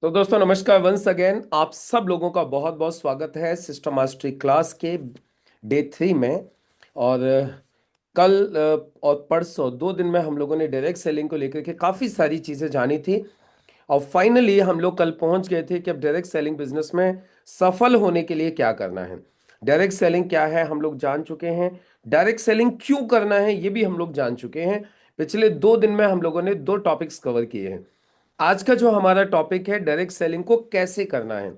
तो दोस्तों नमस्कार वंस अगेन आप सब लोगों का बहुत बहुत स्वागत है सिस्टम मास्टरी क्लास के डे 3 में। और कल और परसों 2 दिन में हम लोगों ने डायरेक्ट सेलिंग को लेकर के काफ़ी सारी चीज़ें जानी थी। और फाइनली हम लोग कल पहुंच गए थे कि अब डायरेक्ट सेलिंग बिजनेस में सफल होने के लिए क्या करना है। डायरेक्ट सेलिंग क्या है हम लोग जान चुके हैं। डायरेक्ट सेलिंग क्यों करना है ये भी हम लोग जान चुके हैं। पिछले 2 दिन में हम लोगों ने 2 टॉपिक्स कवर किए हैं। आज का जो हमारा टॉपिक है डायरेक्ट सेलिंग को कैसे करना है,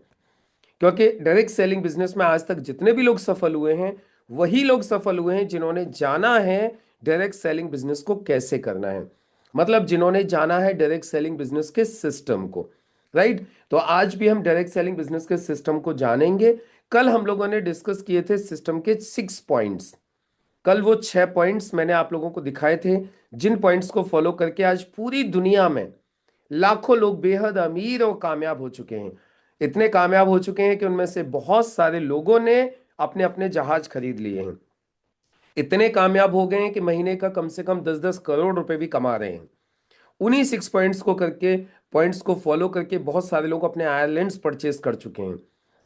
क्योंकि डायरेक्ट सेलिंग बिजनेस में आज तक जितने भी लोग सफल हुए हैं वही लोग सफल हुए हैं जिन्होंने जाना है डायरेक्ट सेलिंग बिजनेस को कैसे करना है। मतलब जिन्होंने जाना है डायरेक्ट सेलिंग बिजनेस के सिस्टम को। राइट, तो आज भी हम डायरेक्ट सेलिंग बिजनेस के सिस्टम को जानेंगे। कल हम लोगों ने डिस्कस किए थे सिस्टम के 6 पॉइंट्स। कल वो 6 पॉइंट्स मैंने आप लोगों को दिखाए थे, जिन पॉइंट्स को फॉलो करके आज पूरी दुनिया में लाखों लोग बेहद अमीर और कामयाब हो चुके हैं। इतने कामयाब हो चुके हैं कि उनमें से बहुत सारे लोगों ने अपने अपने जहाज खरीद लिए हैं। इतने कामयाब हो गए हैं कि महीने का कम से कम 10-10 करोड़ रुपए भी कमा रहे हैं। उन्हीं 6 पॉइंट्स को करके, पॉइंट्स को फॉलो करके बहुत सारे लोग अपने आयरलैंड्स परचेज कर चुके हैं।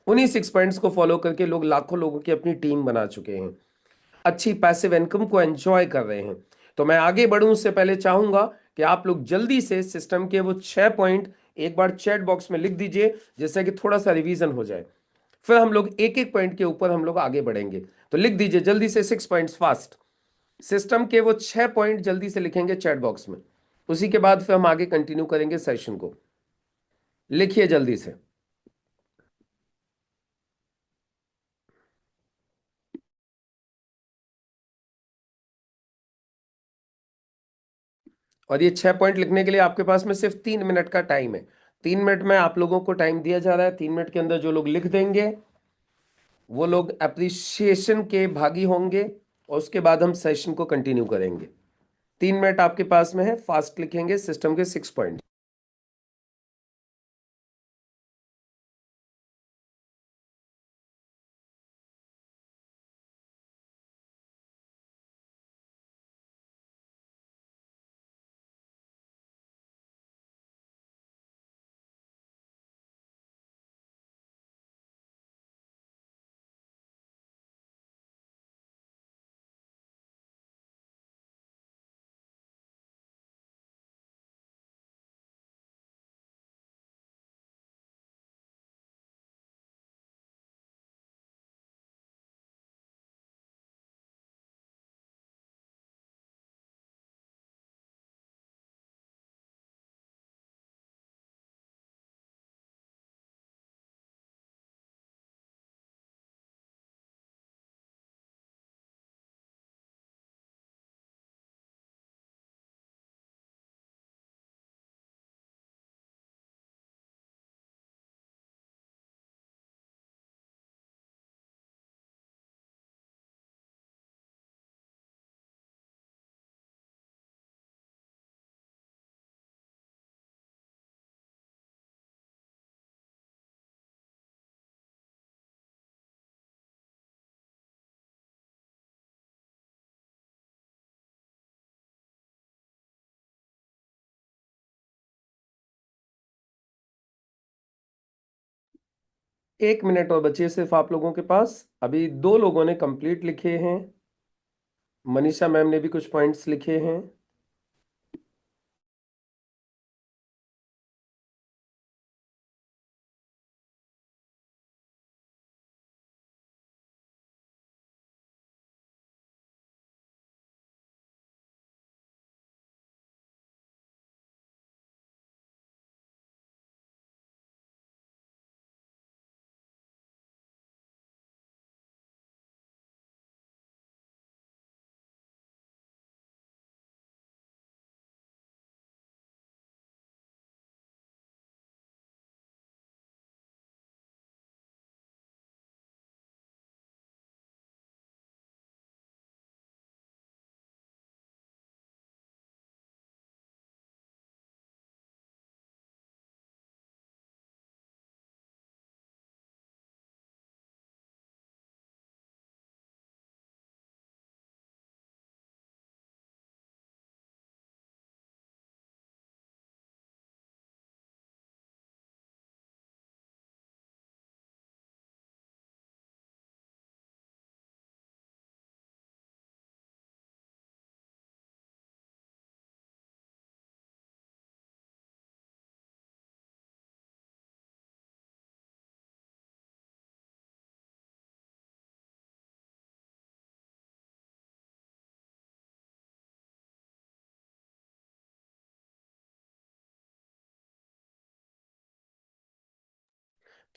उन्हीं 6 पॉइंट्स को फॉलो करके लोग लाखों लोगों की अपनी टीम बना चुके हैं, अच्छी पैसिव इनकम को एंजॉय कर रहे हैं। तो मैं आगे बढ़ूं उससे पहले चाहूंगा कि आप लोग जल्दी से सिस्टम के वो 6 पॉइंट एक बार चैट बॉक्स में लिख दीजिए, जिससे कि थोड़ा सा रिवीजन हो जाए। फिर हम लोग एक एक पॉइंट के ऊपर हम लोग आगे बढ़ेंगे। तो लिख दीजिए जल्दी से 6 पॉइंट्स फास्ट। सिस्टम के वो 6 पॉइंट जल्दी से लिखेंगे चैट बॉक्स में। उसी के बाद फिर हम आगे कंटिन्यू करेंगे सेशन को। लिखिए जल्दी से। और ये 6 पॉइंट लिखने के लिए आपके पास में सिर्फ 3 मिनट का टाइम है। 3 मिनट में आप लोगों को टाइम दिया जा रहा है। 3 मिनट के अंदर जो लोग लिख देंगे वो लोग अप्रिसिएशन के भागी होंगे, और उसके बाद हम सेशन को कंटिन्यू करेंगे। 3 मिनट आपके पास में है, फास्ट लिखेंगे सिस्टम के 6 पॉइंट। एक मिनट और बचे सिर्फ आप लोगों के पास। अभी 2 लोगों ने कंप्लीट लिखे हैं। मनीषा मैम ने भी कुछ पॉइंट्स लिखे हैं।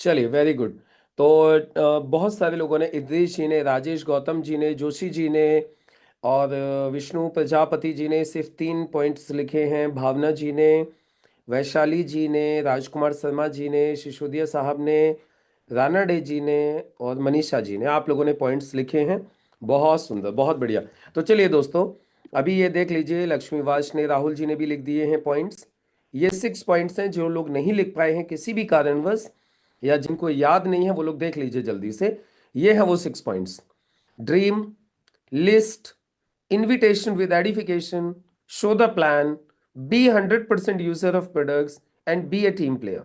चलिए, वेरी गुड। तो बहुत सारे लोगों ने, इद्रीस जी ने, राजेश गौतम जी ने, जोशी जी ने और विष्णु प्रजापति जी ने सिर्फ 3 पॉइंट्स लिखे हैं। भावना जी ने, वैशाली जी ने, राजकुमार शर्मा जी ने, सिसोदिया साहब ने, राणा डे जी ने और मनीषा जी ने, आप लोगों ने पॉइंट्स लिखे हैं। बहुत सुंदर, बहुत बढ़िया। तो चलिए दोस्तों, अभी ये देख लीजिए, लक्ष्मी वास ने, राहुल जी ने भी लिख दिए हैं पॉइंट्स। ये 6 पॉइंट्स हैं। जो लोग नहीं लिख पाए हैं किसी भी कारणवश या जिनको याद नहीं है वो लोग देख लीजिए जल्दी से। ये है वो 6 points: dream, list, invitation with edification, show the plan, be 100% user of products and be a team player।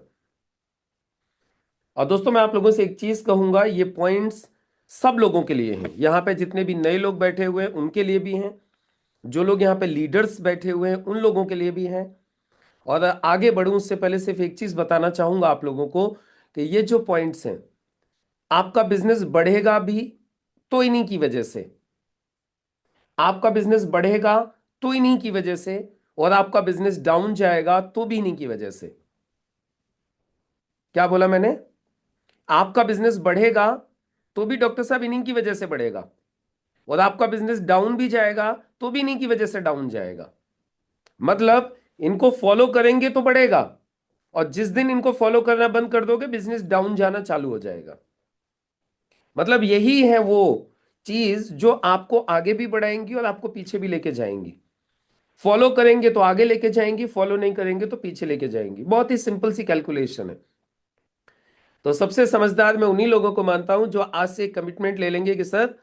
और दोस्तों मैं आप लोगों से एक चीज कहूंगा, ये पॉइंट्स सब लोगों के लिए हैं। यहाँ पे जितने भी नए लोग बैठे हुए हैं उनके लिए भी हैं, जो लोग यहाँ पे लीडर्स बैठे हुए हैं उन लोगों के लिए भी हैं। और आगे बढ़ूं उससे पहले सिर्फ एक चीज बताना चाहूंगा आप लोगों को कि ये जो पॉइंट्स हैं, आपका बिजनेस बढ़ेगा भी तो इन्हीं की वजह से, आपका बिजनेस बढ़ेगा तो इन्हीं की वजह से, और आपका बिजनेस डाउन जाएगा तो भी इन्हीं की वजह से। क्या बोला मैंने? आपका बिजनेस बढ़ेगा तो भी डॉक्टर साहब इन्हीं की वजह से बढ़ेगा, और आपका बिजनेस डाउन भी जाएगा तो भी इन्हीं की वजह से डाउन जाएगा। मतलब इनको फॉलो करेंगे तो बढ़ेगा, और जिस दिन इनको फॉलो करना बंद कर दोगे बिजनेस डाउन जाना चालू हो जाएगा। मतलब यही है वो चीज जो आपको आगे भी बढ़ाएंगी और आपको पीछे भी लेके जाएंगी। फॉलो करेंगे तो आगे लेके जाएंगी, फॉलो नहीं करेंगे तो पीछे लेके जाएंगी। बहुत ही सिंपल सी कैलकुलेशन है। तो सबसे समझदार मैं उन्हीं लोगों को मानता हूं जो आज से कमिटमेंट ले लेंगे कि सर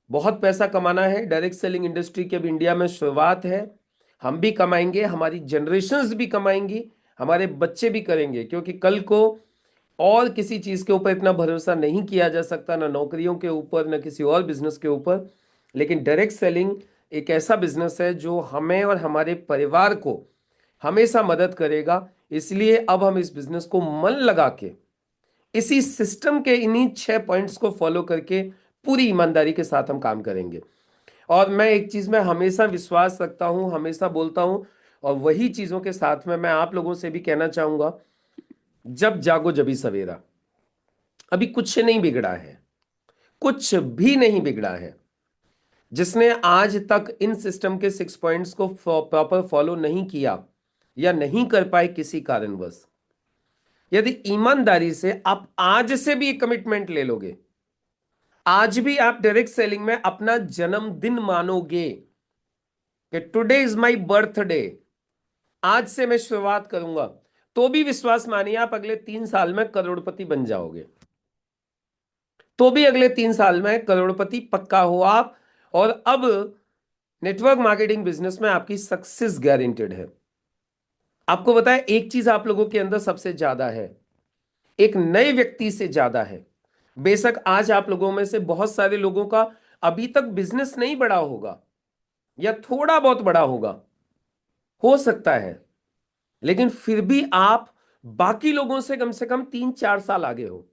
बहुत पैसा कमाना है, डायरेक्ट सेलिंग इंडस्ट्री की अब इंडिया में शुरुआत है, हम भी कमाएंगे, हमारी जनरेशन्स भी कमाएंगी, हमारे बच्चे भी करेंगे। क्योंकि कल को और किसी चीज के ऊपर इतना भरोसा नहीं किया जा सकता, ना नौकरियों के ऊपर, ना किसी और बिजनेस के ऊपर। लेकिन डायरेक्ट सेलिंग एक ऐसा बिजनेस है जो हमें और हमारे परिवार को हमेशा मदद करेगा। इसलिए अब हम इस बिजनेस को मन लगा के इसी सिस्टम के इन्हीं 6 पॉइंट्स को फॉलो करके पूरी ईमानदारी के साथ हम काम करेंगे। और मैं एक चीज में हमेशा विश्वास रखता हूं, हमेशा बोलता हूं, और वही चीजों के साथ में मैं आप लोगों से भी कहना चाहूंगा, जब जागो जभी सवेरा। अभी कुछ नहीं बिगड़ा है, कुछ भी नहीं बिगड़ा है। जिसने आज तक इन सिस्टम के 6 पॉइंट्स को प्रॉपर फॉलो नहीं किया या नहीं कर पाए किसी कारणवश, यदि ईमानदारी से आप आज से भी एक कमिटमेंट ले लोगे, आज भी आप डायरेक्ट सेलिंग में अपना जन्मदिन मानोगे कि टुडे इज माई बर्थडे, आज से मैं शुरुआत करूंगा, तो भी विश्वास मानिए आप अगले 3 साल में करोड़पति बन जाओगे। तो भी अगले 3 साल में करोड़पति पक्का हो आप। और अब नेटवर्क मार्केटिंग बिजनेस में आपकी सक्सेस गारंटेड है। आपको बताया, एक चीज आप लोगों के अंदर सबसे ज्यादा है, एक नए व्यक्ति से ज्यादा है। बेशक आज आप लोगों में से बहुत सारे लोगों का अभी तक बिजनेस नहीं बढ़ा होगा या थोड़ा बहुत बढ़ा होगा, हो सकता है, लेकिन फिर भी आप बाकी लोगों से कम 3-4 साल आगे हो।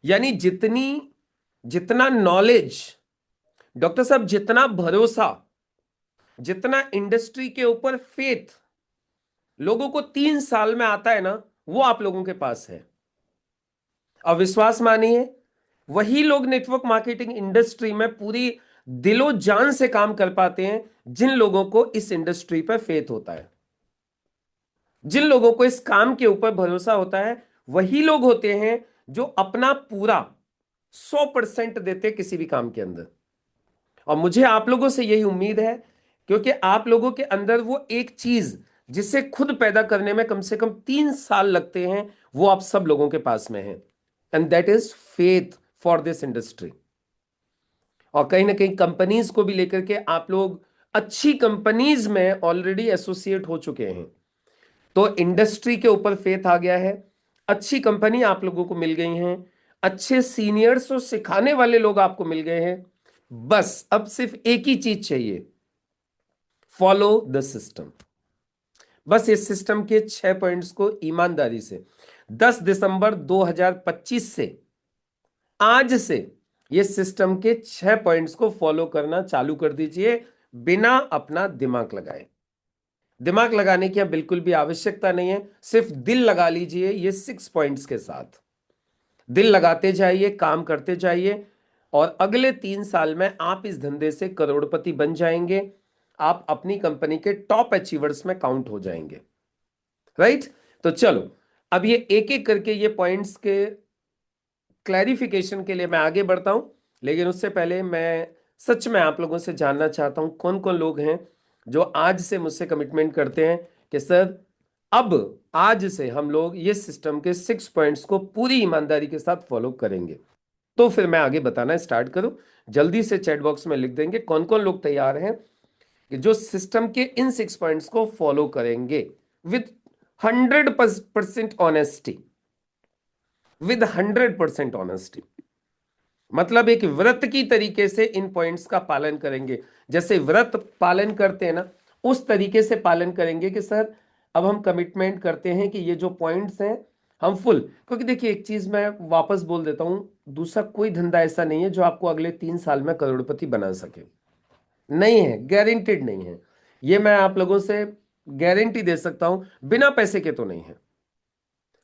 यानी जितनी जितना नॉलेज, डॉक्टर साहब जितना भरोसा, जितना इंडस्ट्री के ऊपर फेथ लोगों को 3 साल में आता है ना, वो आप लोगों के पास है। अब विश्वास मानिए, वही लोग नेटवर्क मार्केटिंग इंडस्ट्री में पूरी दिलो जान से काम कर पाते हैं जिन लोगों को इस इंडस्ट्री पर फेथ होता है, जिन लोगों को इस काम के ऊपर भरोसा होता है। वही लोग होते हैं जो अपना पूरा 100% देते किसी भी काम के अंदर। और मुझे आप लोगों से यही उम्मीद है, क्योंकि आप लोगों के अंदर वो एक चीज जिसे खुद पैदा करने में कम से कम 3 साल लगते हैं, वो आप सब लोगों के पास में है। And that is faith for this industry. और कहीं ना कहीं कंपनीज को भी लेकर के आप लोग अच्छी कंपनीज में ऑलरेडी एसोसिएट हो चुके हैं, तो इंडस्ट्री के ऊपर फेथ आ गया है। अच्छी कंपनी आप लोगों को मिल गई हैं, अच्छे सीनियर्स और सिखाने वाले लोग आपको मिल गए हैं। बस अब सिर्फ एक ही चीज चाहिए, फॉलो द सिस्टम। बस इस सिस्टम के 6 पॉइंट्स को ईमानदारी से 10 दिसंबर 2025 से, आज से, ये सिस्टम के 6 पॉइंट्स को फॉलो करना चालू कर दीजिए बिना अपना दिमाग लगाए। दिमाग लगाने की यहाँ बिल्कुल भी आवश्यकता नहीं है, सिर्फ दिल लगा लीजिए ये 6 पॉइंट्स के साथ। दिल लगाते जाइए, काम करते जाइए, और अगले 3 साल में आप इस धंधे से करोड़पति बन जाएंगे। आप अपनी कंपनी के टॉप अचीवर्स में काउंट हो जाएंगे। राइट? तो चलो, अब ये एक एक करके ये पॉइंट्स के क्लैरिफिकेशन के लिए मैं आगे बढ़ता हूं, लेकिन उससे पहले मैं सच में आप लोगों से जानना चाहता हूं कौन कौन लोग हैं जो आज से मुझसे कमिटमेंट करते हैं कि सर अब आज से हम लोग ये सिस्टम के 6 पॉइंट्स को पूरी ईमानदारी के साथ फॉलो करेंगे। तो फिर मैं आगे बताना स्टार्ट करूं। जल्दी से चैट बॉक्स में लिख देंगे कौन कौन लोग तैयार हैं कि जो सिस्टम के इन 6 पॉइंट्स को फॉलो करेंगे विद 100% ऑनेस्टी। विद 100% ऑनेस्टी मतलब एक व्रत की तरीके से इन पॉइंट्स का पालन करेंगे। जैसे व्रत पालन करते हैं ना, उस तरीके से पालन करेंगे कि सर अब हम कमिटमेंट करते हैं कि ये जो पॉइंट्स हैं हम फुल। क्योंकि देखिए एक चीज मैं वापस बोल देता हूं, दूसरा कोई धंधा ऐसा नहीं है जो आपको अगले 3 साल में करोड़पति बना सके। नहीं है, गारंटेड नहीं है। ये मैं आप लोगों से गारंटी दे सकता हूं, बिना पैसे के तो नहीं है।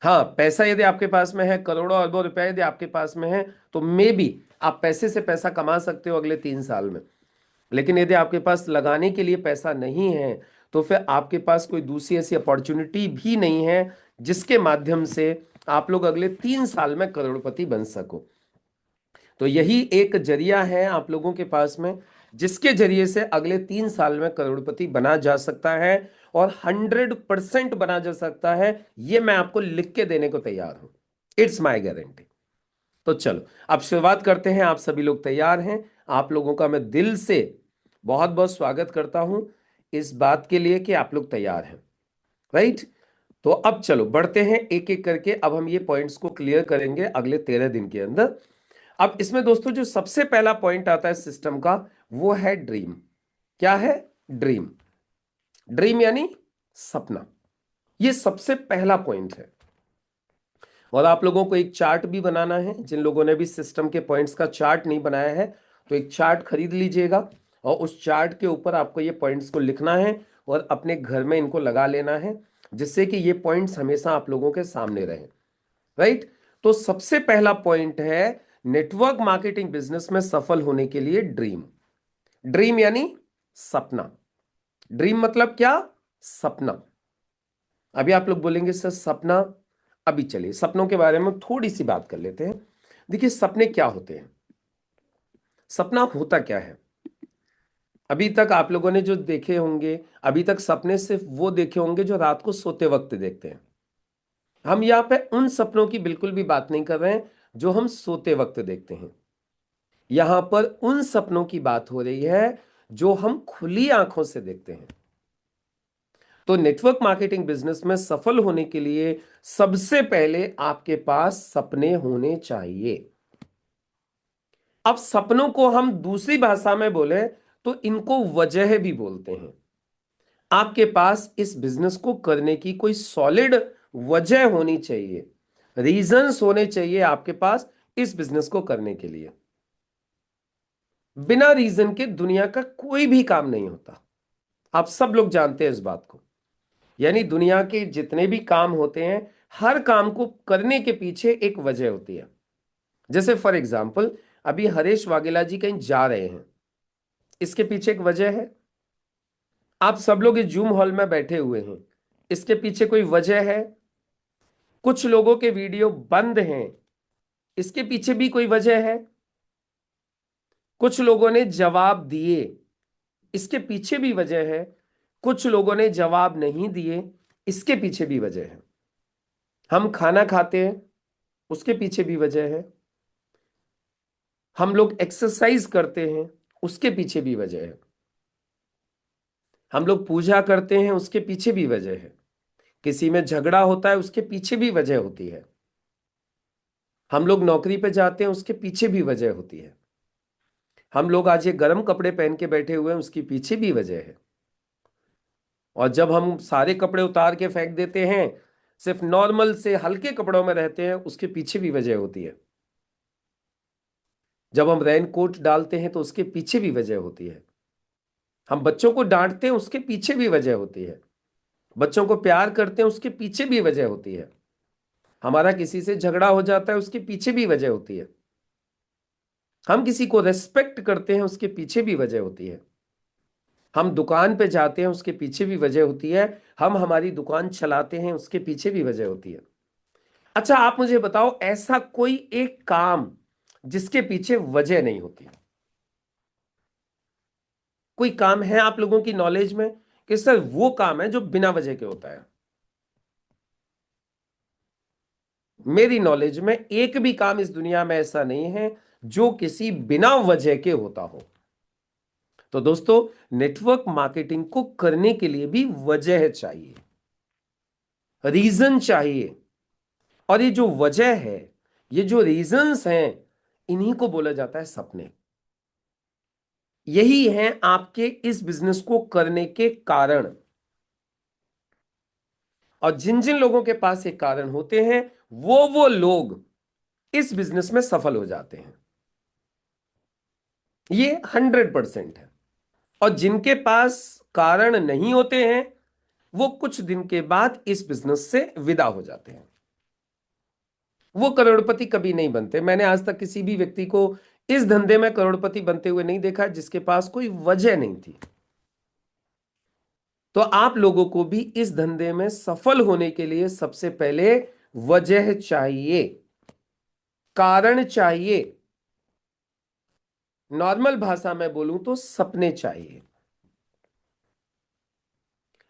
हाँ, पैसा यदि आपके पास में है, करोड़ों अरबों रुपए यदि आपके पास में है, तो मे बी आप पैसे से पैसा कमा सकते हो अगले 3 साल में। लेकिन यदि आपके पास लगाने के लिए पैसा नहीं है, तो फिर आपके पास कोई दूसरी ऐसी अपॉर्चुनिटी भी नहीं है जिसके माध्यम से आप लोग अगले 3 साल में करोड़पति बन सको। तो यही एक जरिया है आप लोगों के पास में, जिसके जरिए से अगले 3 साल में करोड़पति बना जा सकता है, और 100% बना जा सकता है। ये मैं आपको लिख के देने को तैयार हूं, इट्स माय गारंटी। तो चलो अब शुरुआत करते हैं। आप सभी लोग तैयार हैं? आप लोगों का मैं दिल से बहुत बहुत स्वागत करता हूं इस बात के लिए कि आप लोग तैयार हैं। राइट? तो अब चलो बढ़ते हैं एक एक करके। अब हम ये पॉइंट्स को क्लियर करेंगे अगले 13 दिन के अंदर। अब इसमें दोस्तों जो सबसे पहला पॉइंट आता है सिस्टम का, वो है ड्रीम। क्या है? ड्रीम। ड्रीम यानी सपना। ये सबसे पहला पॉइंट है। और आप लोगों को एक चार्ट भी बनाना है। जिन लोगों ने भी सिस्टम के पॉइंट्स का चार्ट नहीं बनाया है, तो एक चार्ट खरीद लीजिएगा, और उस चार्ट के ऊपर आपको ये पॉइंट्स को लिखना है और अपने घर में इनको लगा लेना है, जिससे कि ये पॉइंट्स हमेशा आप लोगों के सामने रहे। राइट? तो सबसे पहला पॉइंट है नेटवर्क मार्केटिंग बिजनेस में सफल होने के लिए ड्रीम। ड्रीम यानी सपना। ड्रीम मतलब क्या? सपना। अभी आप लोग बोलेंगे सर सपना, अभी चलिए सपनों के बारे में थोड़ी सी बात कर लेते हैं। देखिए सपने क्या होते हैं, सपना होता क्या है। अभी तक आप लोगों ने जो देखे होंगे, अभी तक सपने सिर्फ वो देखे होंगे जो रात को सोते वक्त देखते हैं। हम यहाँ पे उन सपनों की बिल्कुल भी बात नहीं कर रहे हैं जो हम सोते वक्त देखते हैं। यहां पर उन सपनों की बात हो रही है जो हम खुली आंखों से देखते हैं। तो नेटवर्क मार्केटिंग बिजनेस में सफल होने के लिए सबसे पहले आपके पास सपने होने चाहिए। अब सपनों को हम दूसरी भाषा में बोले तो इनको वजह भी बोलते हैं। आपके पास इस बिजनेस को करने की कोई सॉलिड वजह होनी चाहिए, रीजंस होने चाहिए आपके पास इस बिजनेस को करने के लिए। बिना रीजन के दुनिया का कोई भी काम नहीं होता। आप सब लोग जानते हैं इस बात को। यानी दुनिया के जितने भी काम होते हैं, हर काम को करने के पीछे एक वजह होती है। जैसे फॉर एग्जाम्पल अभी हरीश वाघेला जी कहीं जा रहे हैं, इसके पीछे एक वजह है। आप सब लोग इस जूम हॉल में बैठे हुए हैं, इसके पीछे कोई वजह है। कुछ लोगों के वीडियो बंद हैं, इसके पीछे भी कोई वजह है। कुछ लोगों ने जवाब दिए, इसके पीछे भी वजह है। कुछ लोगों ने जवाब नहीं दिए, इसके पीछे भी वजह है। हम खाना खाते हैं, उसके पीछे भी वजह है। हम लोग एक्सरसाइज करते हैं, उसके पीछे भी वजह है। हम लोग पूजा करते हैं, उसके पीछे भी वजह है। किसी में झगड़ा होता है, उसके पीछे भी वजह होती है। हम लोग नौकरी पे जाते हैं, उसके पीछे भी वजह होती है। हम लोग आज ये गर्म कपड़े पहन के बैठे हुए हैं, उसके पीछे भी वजह है। और जब हम सारे कपड़े उतार के फेंक देते हैं, सिर्फ नॉर्मल से हल्के कपड़ों में रहते हैं, उसके पीछे भी वजह होती है। जब हम रेन कोट डालते हैं तो उसके पीछे भी वजह होती है। हम बच्चों को डांटते हैं, उसके पीछे भी वजह होती है। बच्चों को प्यार करते हैं, उसके पीछे भी वजह होती है। हमारा किसी से झगड़ा हो जाता है, उसके पीछे भी वजह होती है। हम किसी को रेस्पेक्ट करते हैं, उसके पीछे भी वजह होती है। हम दुकान पे जाते हैं, उसके पीछे भी वजह होती है। हम हमारी दुकान चलाते हैं, उसके पीछे भी वजह होती है। अच्छा, आप मुझे बताओ, ऐसा कोई एक काम जिसके पीछे वजह नहीं होती? कोई काम है आप लोगों की नॉलेज में कि सर वो काम है जो बिना वजह के होता है? मेरी नॉलेज में एक भी काम इस दुनिया में ऐसा नहीं है जो किसी बिना वजह के होता हो। तो दोस्तों, नेटवर्क मार्केटिंग को करने के लिए भी वजह चाहिए, रीजन चाहिए। और ये जो वजह है, ये जो रीजंस हैं, इन्हीं को बोला जाता है सपने। यही है आपके इस बिजनेस को करने के कारण। और जिन जिन लोगों के पास ये कारण होते हैं, वो लोग इस बिजनेस में सफल हो जाते हैं। ये 100% है। और जिनके पास कारण नहीं होते हैं, वो कुछ दिन के बाद इस बिजनेस से विदा हो जाते हैं। वो करोड़पति कभी नहीं बनते। मैंने आज तक किसी भी व्यक्ति को इस धंधे में करोड़पति बनते हुए नहीं देखा जिसके पास कोई वजह नहीं थी। तो आप लोगों को भी इस धंधे में सफल होने के लिए सबसे पहले वजह चाहिए, कारण चाहिए। नॉर्मल भाषा में बोलूं तो सपने चाहिए।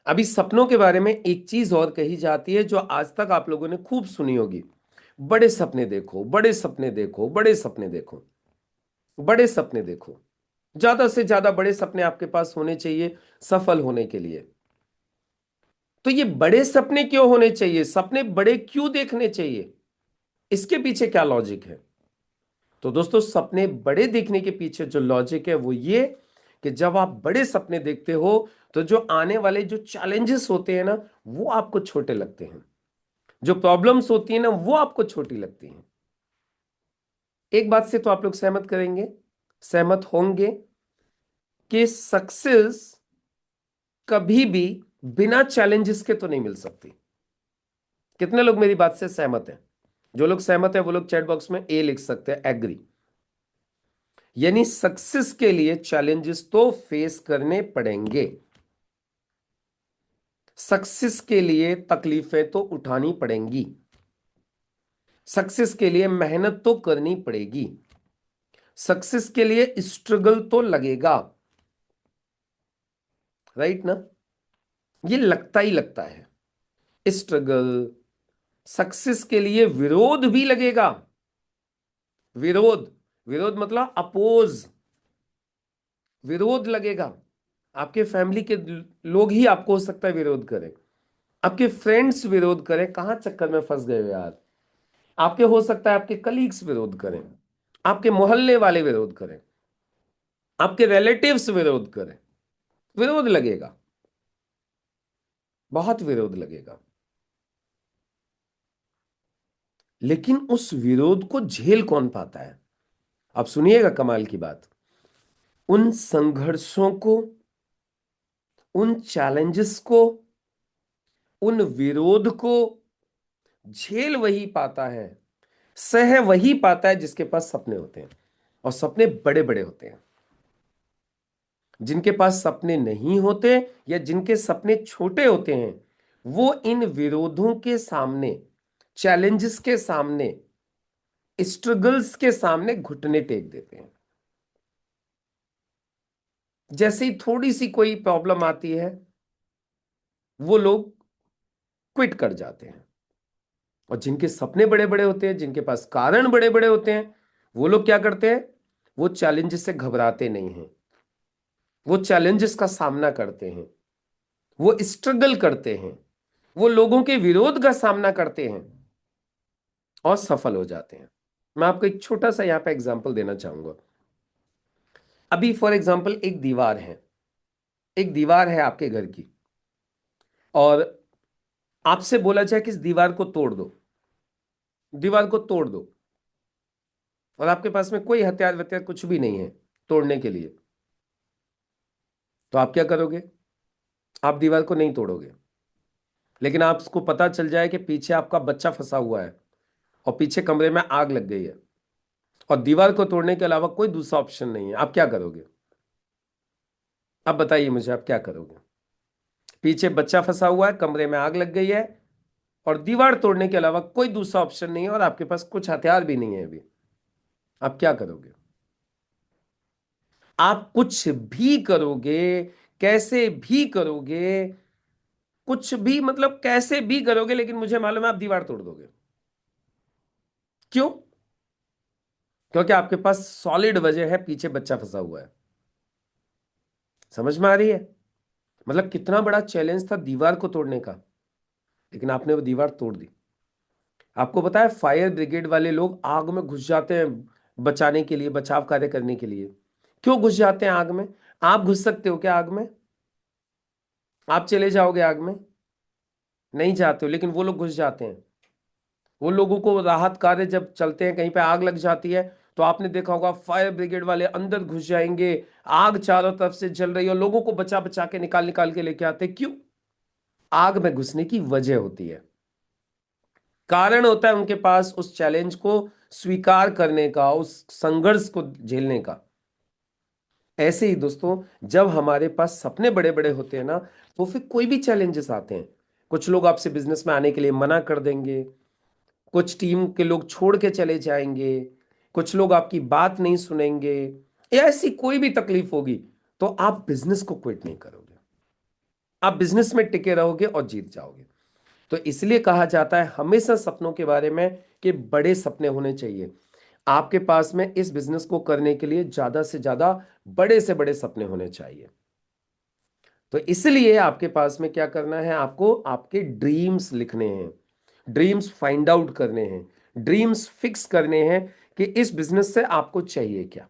अभी सपनों के बारे में एक चीज और कही जाती है जो आज तक आप लोगों ने खूब सुनी होगी। बड़े सपने देखो, बड़े सपने देखो, बड़े सपने देखो, बड़े सपने देखो। ज्यादा से ज्यादा बड़े सपने आपके पास होने चाहिए सफल होने के लिए। तो ये बड़े सपने क्यों होने चाहिए? सपने बड़े क्यों देखने चाहिए? इसके पीछे क्या लॉजिक है? तो दोस्तों, सपने बड़े देखने के पीछे जो लॉजिक है वो ये कि जब आप बड़े सपने देखते हो तो जो आने वाले जो चैलेंजेस होते हैं ना, वो आपको छोटे लगते हैं। जो प्रॉब्लम्स होती है ना, वो आपको छोटी लगती हैं। एक बात से तो आप लोग सहमत करेंगे, सहमत होंगे कि सक्सेस कभी भी बिना चैलेंजेस के तो नहीं मिल सकती। कितने लोग मेरी बात से सहमत हैं? जो लोग सहमत हैं वो लोग चैट बॉक्स में ए लिख सकते हैं, एग्री। यानी सक्सेस के लिए चैलेंजेस तो फेस करने पड़ेंगे। सक्सेस के लिए तकलीफें तो उठानी पड़ेंगी। सक्सेस के लिए मेहनत तो करनी पड़ेगी। सक्सेस के लिए स्ट्रगल तो लगेगा। राइट ना? ये लगता ही लगता है स्ट्रगल। सक्सेस के लिए विरोध भी लगेगा। विरोध, विरोध मतलब अपोज, विरोध लगेगा। आपके फैमिली के लोग ही आपको हो सकता है विरोध करें। आपके फ्रेंड्स विरोध करें, कहां चक्कर में फंस गए हो यार। आपके हो सकता है आपके कलीग्स विरोध करें, आपके मोहल्ले वाले विरोध करें, आपके रिलेटिव्स विरोध करें। विरोध लगेगा, बहुत विरोध लगेगा। लेकिन उस विरोध को झेल कौन पाता है? अब सुनिएगा कमाल की बात। उन संघर्षों को, उन चैलेंजेस को, उन विरोध को झेल वही पाता है, सह वही पाता है जिसके पास सपने होते हैं। और सपने बड़े बड़े होते हैं। जिनके पास सपने नहीं होते या जिनके सपने छोटे होते हैं, वो इन विरोधों के सामने, चैलेंजेस के सामने, स्ट्रगल्स के सामने घुटने टेक देते हैं। जैसे ही थोड़ी सी कोई प्रॉब्लम आती है, वो लोग क्विट कर जाते हैं। और जिनके सपने बड़े बड़े होते हैं, जिनके पास कारण बड़े बड़े होते हैं, वो लोग क्या करते हैं? वो चैलेंजेस से घबराते नहीं हैं। वो चैलेंजेस का सामना करते हैं, वो स्ट्रगल करते हैं, वो लोगों के विरोध का सामना करते हैं और सफल हो जाते हैं। मैं आपको एक छोटा सा यहां पे एग्जांपल देना चाहूंगा। अभी फॉर एग्जांपल एक दीवार है, एक दीवार है आपके घर की, और आपसे बोला जाए कि इस दीवार को तोड़ दो, दीवार को तोड़ दो, और आपके पास में कोई हथियार वथियार कुछ भी नहीं है तोड़ने के लिए। तो आप क्या करोगे? आप दीवार को नहीं तोड़ोगे। लेकिन आपको पता चल जाए कि पीछे आपका बच्चा फंसा हुआ है और पीछे कमरे में आग लग गई है और दीवार को तोड़ने के अलावा कोई दूसरा ऑप्शन नहीं है, आप क्या करोगे? अब बताइए मुझे, आप क्या करोगे? पीछे बच्चा फंसा हुआ है, कमरे में आग लग गई है और दीवार तोड़ने के अलावा कोई दूसरा ऑप्शन नहीं है और आपके पास कुछ हथियार भी नहीं है अभी। आप क्या करोगे? आप कुछ भी करोगे, कैसे भी करोगे, कुछ भी मतलब कैसे भी करोगे, लेकिन मुझे मालूम है आप दीवार तोड़ दोगे। क्यों? क्योंकि आपके पास सॉलिड वजह है, पीछे बच्चा फंसा हुआ है। समझ में आ रही है? मतलब कितना बड़ा चैलेंज था दीवार को तोड़ने का, लेकिन आपने वो दीवार तोड़ दी। आपको पता है फायर ब्रिगेड वाले लोग आग में घुस जाते हैं बचाने के लिए, बचाव कार्य करने के लिए। क्यों घुस जाते हैं आग में? आप घुस सकते हो क्या आग में? आप चले जाओगे आग में? नहीं जाते हो, लेकिन वो लोग घुस जाते हैं। वो लोगों को राहत कार्य जब चलते हैं, कहीं पे आग लग जाती है, तो आपने देखा होगा फायर ब्रिगेड वाले अंदर घुस जाएंगे। आग चारों तरफ से जल रही है और लोगों को बचा बचा के निकाल निकाल के लेके आते हैं। क्यों? आग में घुसने की वजह होती है, कारण होता है उनके पास उस चैलेंज को स्वीकार करने का, उस संघर्ष को झेलने का। ऐसे ही दोस्तों, जब हमारे पास सपने बड़े बड़े होते हैं ना, तो फिर कोई भी चैलेंजेस आते हैं। कुछ लोग आपसे बिजनेस में आने के लिए मना कर देंगे, कुछ टीम के लोग छोड़ के चले जाएंगे, कुछ लोग आपकी बात नहीं सुनेंगे, या ऐसी कोई भी तकलीफ होगी, तो आप बिजनेस को क्विट नहीं करोगे। आप बिजनेस में टिके रहोगे और जीत जाओगे। तो इसलिए कहा जाता है हमेशा सपनों के बारे में कि बड़े सपने होने चाहिए आपके पास में। इस बिजनेस को करने के लिए ज्यादा से ज्यादा बड़े से बड़े सपने होने चाहिए। तो इसलिए आपके पास में क्या करना है, आपको आपके ड्रीम्स लिखने हैं, ड्रीम्स फाइंड आउट करने हैं, ड्रीम्स फिक्स करने हैं कि इस बिजनेस से आपको चाहिए क्या।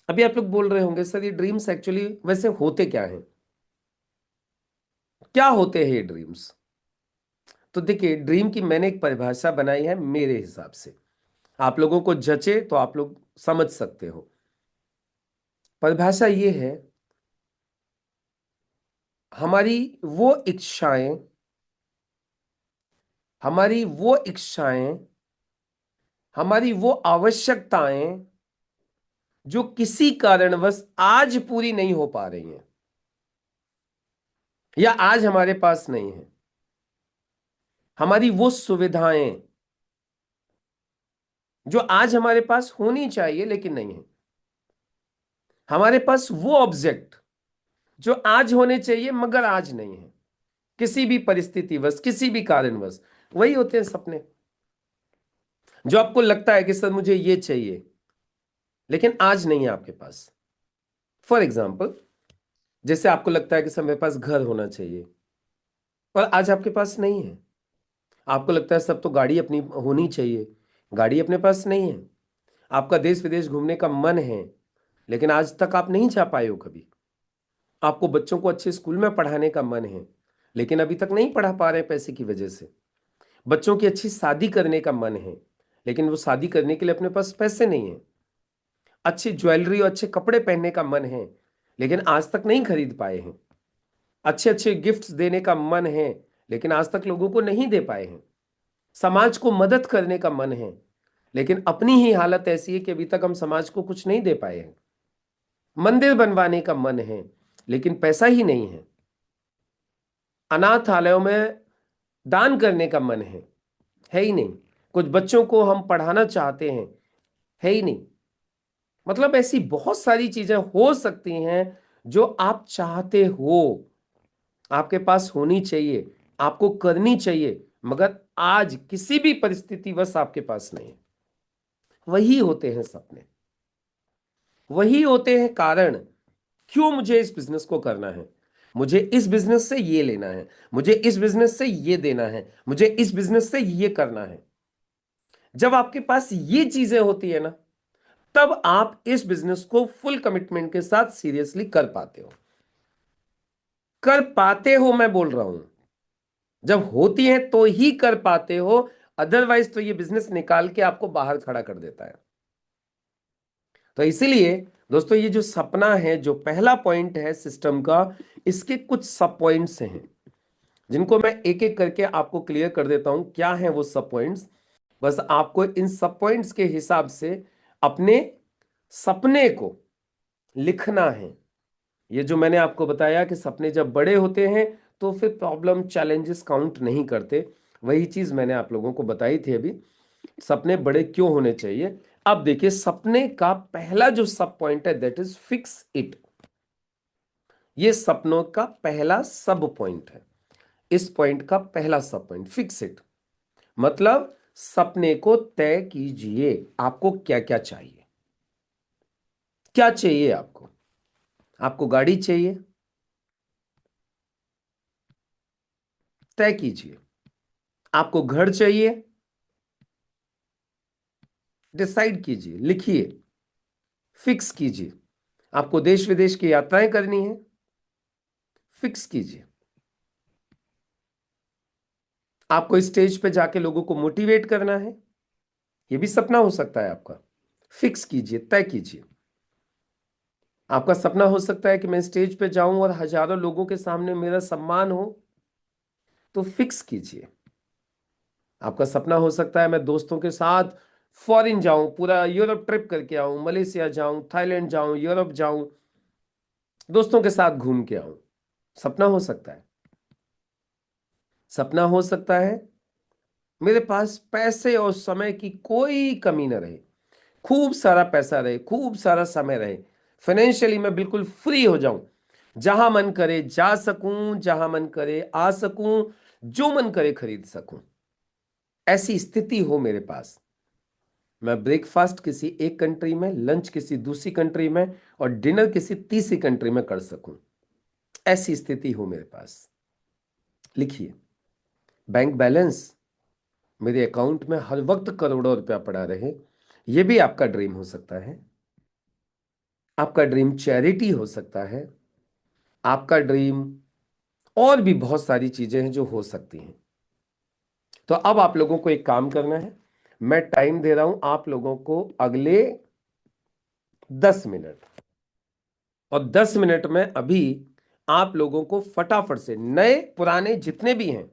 अभी आप लोग बोल रहे होंगे सर ये ड्रीम्स एक्चुअली वैसे होते क्या हैं, क्या होते हैं ये ड्रीम्स? तो देखिए, ड्रीम की मैंने एक परिभाषा बनाई है मेरे हिसाब से, आप लोगों को जचे तो आप लोग समझ सकते हो। परिभाषा ये है, हमारी वो इच्छाएं, हमारी वो इच्छाएं, हमारी वो आवश्यकताएं जो किसी कारणवश आज पूरी नहीं हो पा रही हैं या आज हमारे पास नहीं है, हमारी वो सुविधाएं जो आज हमारे पास होनी चाहिए लेकिन नहीं है, हमारे पास वो ऑब्जेक्ट जो आज होने चाहिए मगर आज नहीं है, किसी भी परिस्थितिवश, किसी भी कारणवश। वही होते हैं सपने, जो आपको लगता है कि सर मुझे ये चाहिए लेकिन आज नहीं है आपके पास। फॉर एग्जाम्पल, जैसे आपको लगता है कि सर मेरे पास घर होना चाहिए और आज आपके पास नहीं है। आपको लगता है सब तो गाड़ी अपनी होनी चाहिए, गाड़ी अपने पास नहीं है। आपका देश विदेश घूमने का मन है लेकिन आज तक आप नहीं जा पाए हो कभी। आपको बच्चों को अच्छे स्कूल में पढ़ाने का मन है लेकिन अभी तक नहीं पढ़ा पा रहे हैं पैसे की वजह से। बच्चों की अच्छी शादी करने का मन है लेकिन वो शादी करने के लिए अपने पास पैसे नहीं है। अच्छी ज्वेलरी और अच्छे कपड़े पहनने का मन है लेकिन आज तक नहीं खरीद पाए हैं। अच्छे अच्छे गिफ्ट्स देने का मन है लेकिन आज तक लोगों को नहीं दे पाए हैं। समाज को मदद करने का मन है लेकिन अपनी ही हालत ऐसी है कि अभी तक हम समाज को कुछ नहीं दे पाए हैं। मंदिर बनवाने का मन है लेकिन पैसा ही नहीं है। अनाथालयों में दान करने का मन है ही नहीं। कुछ बच्चों को हम पढ़ाना चाहते हैं, है ही नहीं। मतलब ऐसी बहुत सारी चीजें हो सकती हैं जो आप चाहते हो, आपके पास होनी चाहिए, आपको करनी चाहिए, मगर आज किसी भी परिस्थिति बस आपके पास नहीं है। वही होते हैं सपने, वही होते हैं कारण क्यों मुझे इस बिजनेस को करना है, मुझे इस बिजनेस से ये लेना है, मुझे इस बिजनेस से ये देना है, मुझे इस बिजनेस से ये करना है। जब आपके पास ये चीजें होती है ना, तब आप इस बिजनेस को फुल कमिटमेंट के साथ सीरियसली कर पाते हो। कर पाते हो मैं बोल रहा हूं, जब होती है तो ही कर पाते हो, अदरवाइज तो ये बिजनेस निकाल के आपको बाहर खड़ा कर देता है। तो इसीलिए दोस्तों, ये जो सपना है, जो पहला पॉइंट है सिस्टम का, इसके कुछ सब पॉइंट्स हैं। जिनको मैं एक एक करके आपको क्लियर कर देता हूं क्या है वो सब पॉइंट्स। बस आपको इन सब पॉइंट्स के हिसाब से अपने सपने को लिखना है। ये जो मैंने आपको बताया कि सपने जब बड़े होते हैं तो फिर प्रॉब्लम चैलेंजेस काउंट नहीं करते, वही चीज मैंने आप लोगों को बताई थी अभी। सपने बड़े क्यों होने चाहिए। अब देखिए सपने का पहला जो सब पॉइंट है दैट इज फिक्स इट। ये सपनों का पहला सब पॉइंट है। इस पॉइंट का पहला सब पॉइंट फिक्स इट, मतलब सपने को तय कीजिए। आपको क्या क्या चाहिए, क्या चाहिए आपको। आपको गाड़ी चाहिए, तय कीजिए। आपको घर चाहिए, डिसाइड कीजिए, लिखिए, फिक्स कीजिए। आपको देश विदेश की यात्राएं करनी है, फिक्स कीजिए। आपको स्टेज पे जाके लोगों को मोटिवेट करना है, ये भी सपना हो सकता है आपका। फिक्स कीजिए, तय कीजिए। आपका सपना हो सकता है कि मैं स्टेज पे जाऊं और हजारों लोगों के सामने मेरा सम्मान हो, तो फिक्स कीजिए। आपका सपना हो सकता है मैं दोस्तों के साथ फॉरेन जाऊं, पूरा यूरोप ट्रिप करके आऊं, मलेशिया जाऊं, थाईलैंड जाऊं, यूरोप जाऊं, दोस्तों के साथ घूम के आऊं। सपना हो सकता है। सपना हो सकता है मेरे पास पैसे और समय की कोई कमी न रहे, खूब सारा पैसा रहे, खूब सारा समय रहे, फाइनेंशियली मैं बिल्कुल फ्री हो जाऊं, जहां मन करे जा सकूं, जहां मन करे आ सकूं, जो मन करे खरीद सकूं, ऐसी स्थिति हो मेरे पास। मैं ब्रेकफास्ट किसी एक कंट्री में, लंच किसी दूसरी कंट्री में और डिनर किसी तीसरी कंट्री में कर सकूं, ऐसी स्थिति हो मेरे पास। लिखिए। बैंक बैलेंस, मेरे अकाउंट में हर वक्त करोड़ों रुपया पड़ा रहे, यह भी आपका ड्रीम हो सकता है। आपका ड्रीम चैरिटी हो सकता है। आपका ड्रीम और भी बहुत सारी चीजें हैं जो हो सकती हैं। तो अब आप लोगों को एक काम करना है। मैं टाइम दे रहा हूं आप लोगों को अगले 10 मिनट, और 10 मिनट में अभी आप लोगों को फटाफट से नए पुराने जितने भी हैं,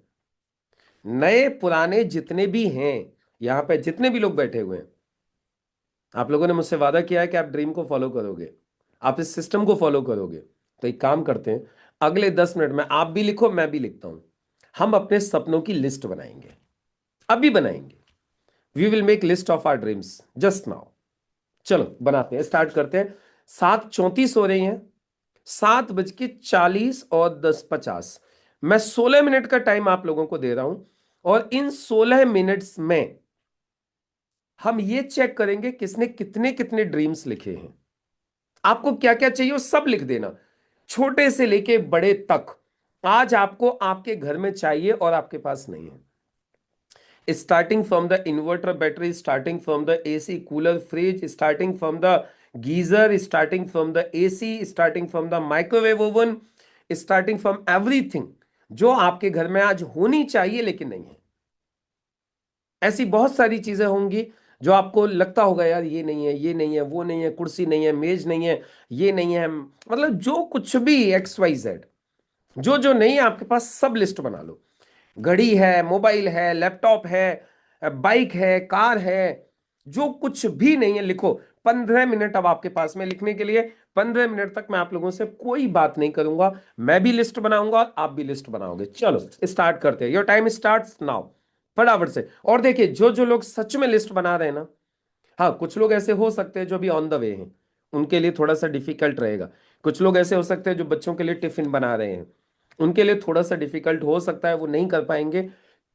नए पुराने जितने भी हैं, यहां पे जितने भी लोग बैठे हुए हैं, आप लोगों ने मुझसे वादा किया है कि आप ड्रीम को फॉलो करोगे, आप इस सिस्टम को फॉलो करोगे। तो एक काम करते हैं, अगले 10 मिनट में आप भी लिखो, मैं भी लिखता हूं। हम अपने सपनों की लिस्ट बनाएंगे, अभी बनाएंगे। We will make list of our dreams just now. चलो बनाते हैं, स्टार्ट करते हैं। 7:34 हो रही हैं, 7:40 और 10:50। मैं 16 मिनट का टाइम आप लोगों को दे रहा हूं, और इन 16 मिनट्स में हम ये चेक करेंगे किसने कितने कितने ड्रीम्स लिखे हैं। आपको क्या क्या चाहिए वो सब लिख देना, छोटे से लेके बड़े तक। आज आपको आपके घर में चाहिए और आपके पास नहीं है। Starting from the inverter battery, starting from the AC cooler fridge, starting from the geyser, starting from the AC, starting from the microwave oven, starting from everything जो आपके घर में आज होनी चाहिए लेकिन नहीं है। ऐसी बहुत सारी चीजें होंगी जो आपको लगता होगा यार ये नहीं है, ये नहीं है, वो नहीं है, कुर्सी नहीं है, मेज नहीं है, ये नहीं है, मतलब जो कुछ भी XYZ, जो जो नहीं है आपके पास सब लिस्ट बना लो। घड़ी है, मोबाइल है, लैपटॉप है, बाइक है, कार है, जो कुछ भी नहीं है लिखो। 15 मिनट अब आपके पास में लिखने के लिए। 15 मिनट तक मैं आप लोगों से कोई बात नहीं करूंगा, मैं भी लिस्ट बनाऊंगा और आप भी लिस्ट बनाओगे। चलो स्टार्ट करते हैं, योर टाइम स्टार्ट्स नाउ, फटाफट से। और देखिए जो जो लोग सच में लिस्ट बना रहे हैं ना, हाँ कुछ लोग ऐसे हो सकते हैं जो अभी ऑन द वे हैं, उनके लिए थोड़ा सा डिफिकल्ट रहेगा। कुछ लोग ऐसे हो सकते हैं जो बच्चों के लिए टिफिन बना रहे हैं, उनके लिए थोड़ा सा डिफिकल्ट हो सकता है, वो नहीं कर पाएंगे।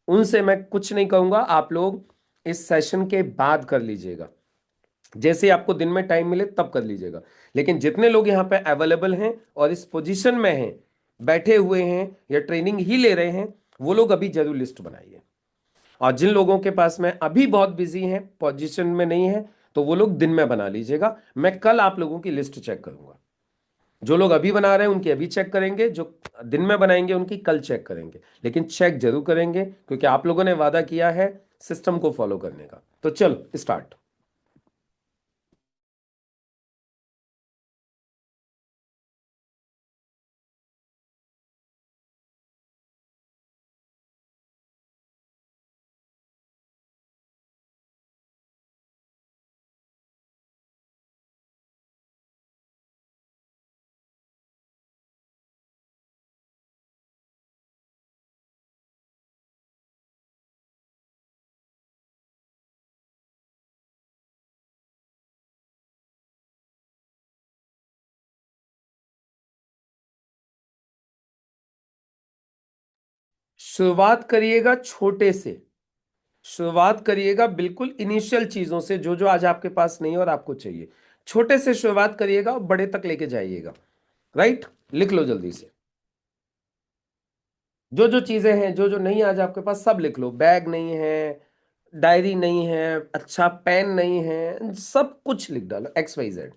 उनसे मैं कुछ नहीं कहूंगा, आप लोग इस सेशन के बाद कर लीजिएगा, जैसे आपको दिन में टाइम मिले तब कर लीजिएगा। लेकिन जितने लोग यहाँ पे अवेलेबल हैं और इस पोजीशन में हैं, बैठे हुए हैं या ट्रेनिंग ही ले रहे हैं, वो लोग अभी जरूर लिस्ट बनाइए। और जिन लोगों के पास में अभी बहुत बिजी हैं, पोजीशन में नहीं है, तो वो लोग दिन में बना लीजिएगा। मैं कल आप लोगों की लिस्ट चेक करूंगा। जो लोग अभी बना रहे हैं उनकी अभी चेक करेंगे, जो दिन में बनाएंगे उनकी कल चेक करेंगे, लेकिन चेक जरूर करेंगे क्योंकि आप लोगों ने वादा किया है सिस्टम को फॉलो करने का। तो चलो स्टार्ट। शुरुआत करिएगा छोटे से। शुरुआत करिएगा बिल्कुल इनिशियल चीजों से, जो जो आज आपके पास नहीं है और आपको चाहिए। छोटे से शुरुआत करिएगा और बड़े तक लेके जाइएगा। राइट। लिख लो जल्दी से। जो जो चीजें हैं, जो जो नहीं है आज आपके पास, सब लिख लो। बैग नहीं है, डायरी नहीं है, अच्छा पेन नहीं है, सब कुछ लिख डालो, XYZ।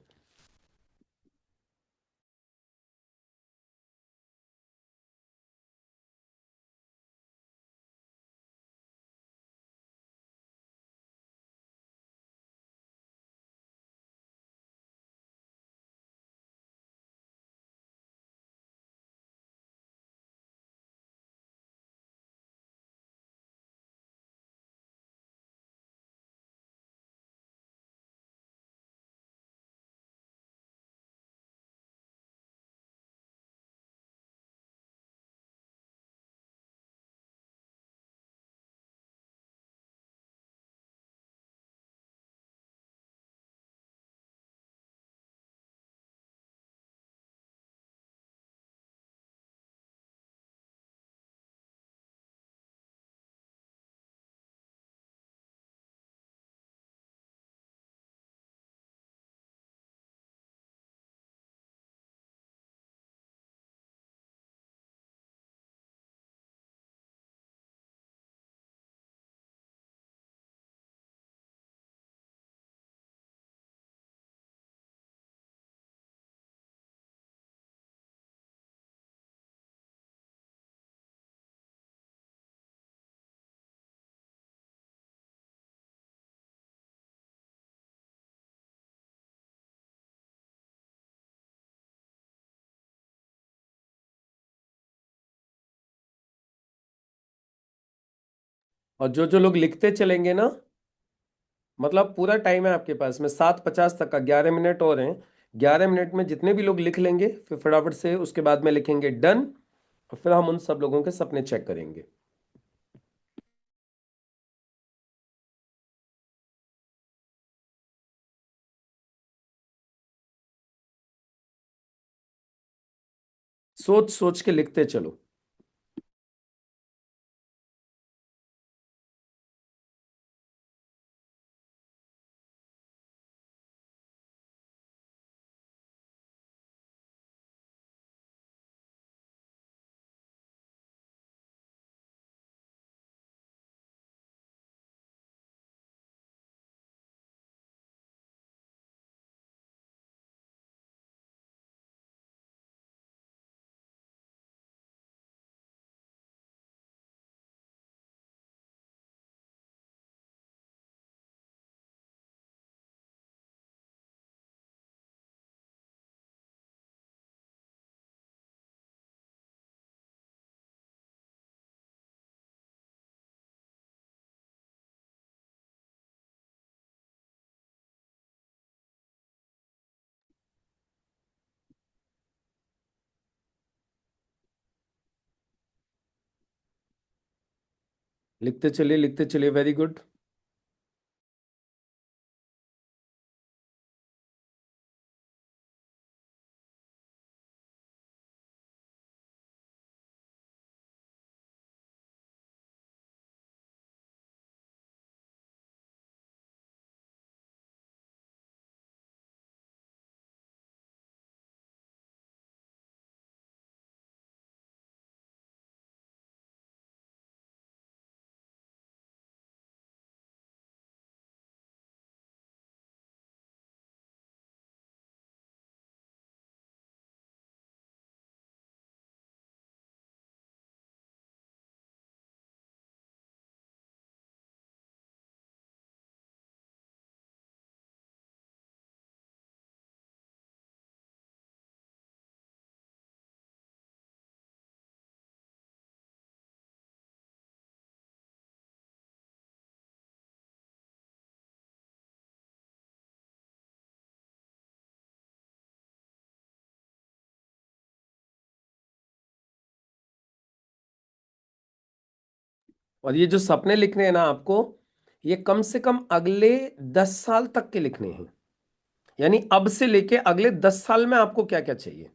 और जो जो लोग लिखते चलेंगे ना, मतलब पूरा टाइम है आपके पास में 7:50 तक का, 11 मिनट और हैं। 11 मिनट में जितने भी लोग लिख लेंगे फिर फटाफट से उसके बाद में लिखेंगे डन। और फिर हम उन सब लोगों के सपने चेक करेंगे। सोच सोच के लिखते चलो। लिखते चलिए, लिखते चलिए, वेरी गुड। और ये जो सपने लिखने हैं ना आपको, ये कम से कम अगले 10 साल तक के लिखने हैं। यानी अब से लेके अगले 10 साल में आपको क्या क्या चाहिए,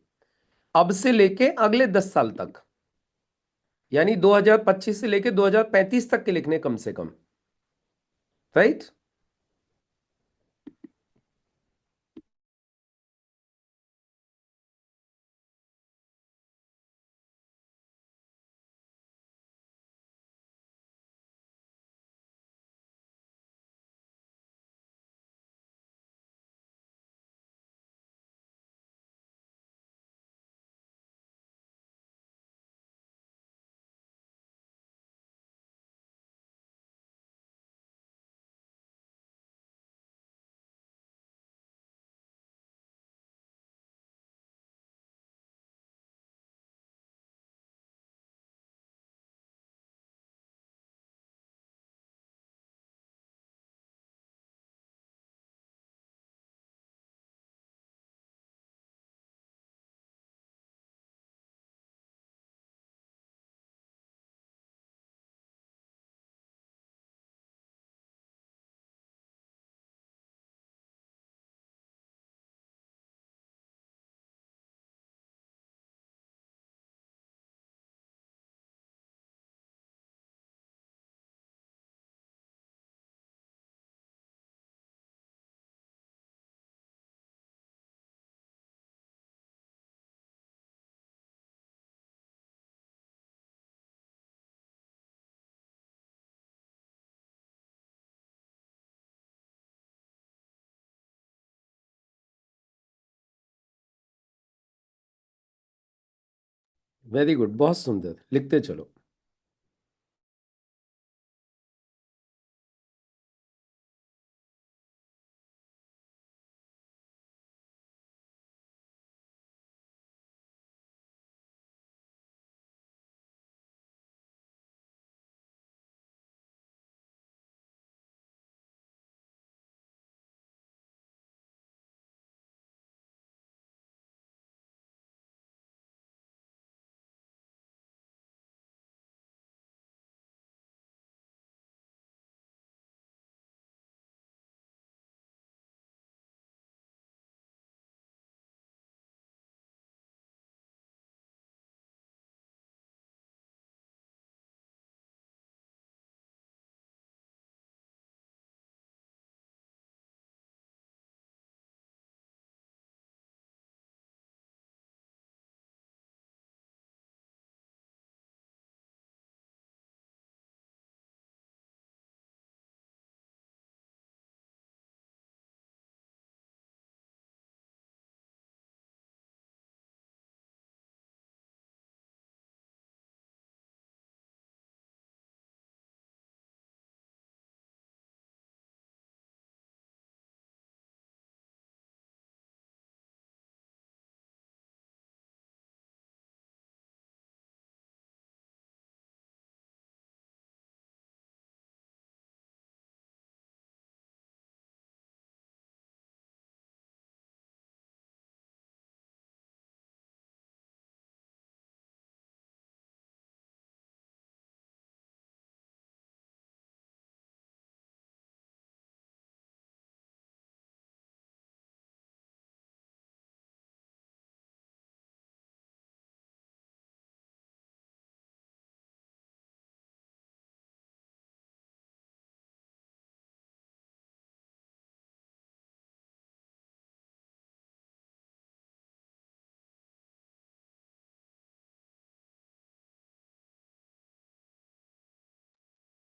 अब से लेके अगले 10 साल तक। यानी 2025 से लेके 2035 तक के लिखने कम से कम। राइट। वेरी गुड, बहुत सुंदर, लिखते चलो।